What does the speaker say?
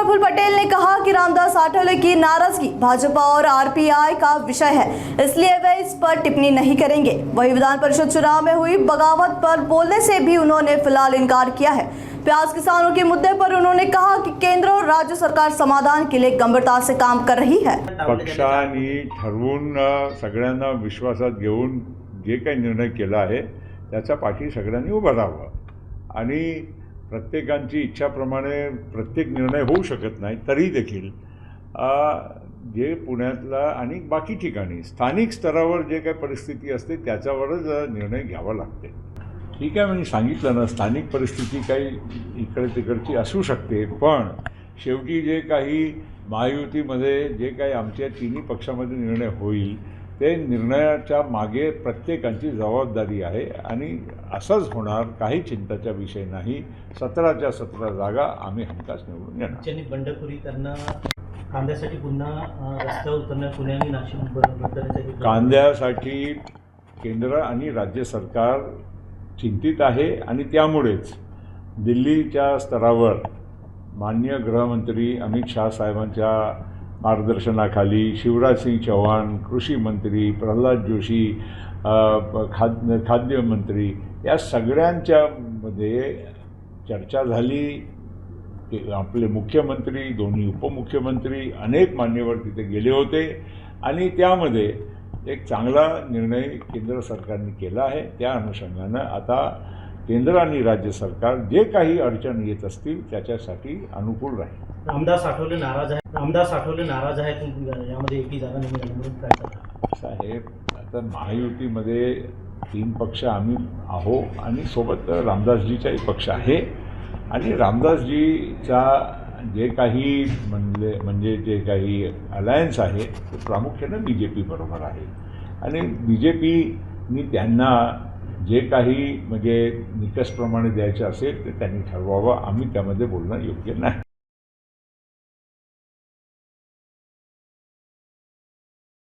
प्रफुल्ल पटेल ने कहा कि रामदास आठवले की नाराजगी भाजपा और आरपीआई का विषय है, इसलिए वे इस पर टिप्पणी नहीं करेंगे। वहीं विधान परिषद चुनाव में हुई बगावत पर बोलने से भी उन्होंने फिलहाल इनकार किया है। प्याज किसानों के मुद्दे पर उन्होंने कहा कि केंद्र और राज्य सरकार समाधान के लिए गंभीरता से काम कर रही है। पक्षाने ठरवून सगळ्यांना विश्वासात घेऊन जे काही निर्णय केला आहे त्याच्या पाठी सगळ्यांनी उभं राहावं आणि प्रत्येकांची इच्छाप्रमाणे प्रत्येक निर्णय होऊ शकत नाही, तरी देखील जे पुण्यातला आणि बाकी ठिकाणी स्थानिक स्तरावर जे काही परिस्थिती असते त्याच्यावरच निर्णय घ्यावा लागते। ठीक आहे, म्हणजे सांगितलं ना, स्थानिक परिस्थिती काही इकडे तिकडची असू शकते, पण शेवटी जे काही महायुतीमध्ये जे काही आमच्या तिन्ही पक्षामध्ये निर्णय होईल ते निर्णयाच्या मागे प्रत्येकाची जबाबदारी आहे आणि असंच होणार, काही चिंताचा विषय नाही। 17च्या 17 जागा आम्ही हमखास निवडून येणार। ज्यांनी बंडखोरी त्यांना कांद्यासाठी पुन्हा रस्त्यावर उतरण्या पुणे आणि नाशिक कांद्यासाठी केंद्र आणि राज्य सरकार चिंतित आहे आणि त्यामुळेच दिल्लीच्या स्तरावर माननीय गृहमंत्री अमित शाह साहेबांच्या मार्गदर्शनाखाली शिवराजसिंग चौहान कृषी मंत्री, प्रल्हाद जोशी खाद्य मंत्री, या सगळ्यांच्या मध्ये चर्चा झाली। आपले मुख्यमंत्री, दोन्ही उपमुख्यमंत्री, अनेक मान्यवर तिथे गेले होते आणि त्यामध्ये एक चांगला निर्णय केंद्र सरकारने केला आहे। त्या अनुषंगाने आता केंद्र आणि राज्य सरकार जे काही अडचणी येत असतील त्याच्यासाठी अनुकूल राहील। रामदास आठवले नाराज आहेत यामध्ये एकही जागा नाही म्हणून काय करणार साहेब? आता महायुतीमध्ये 3 पक्ष आम्ही आहो आणि सोबत रामदासजीचाही पक्ष आहे आणि रामदासजीचा जे काही म्हणजे जे काही अलायन्स आहे ते प्रामुख्याने बीजेपी बरोबर आहे आणि बीजेपीनी त्यांना जे काही म्हणजे निकषप्रमाणे द्यायचे असेल ते त्यांनी ठरवावं। आम्ही त्यामध्ये बोलणं योग्य नाही।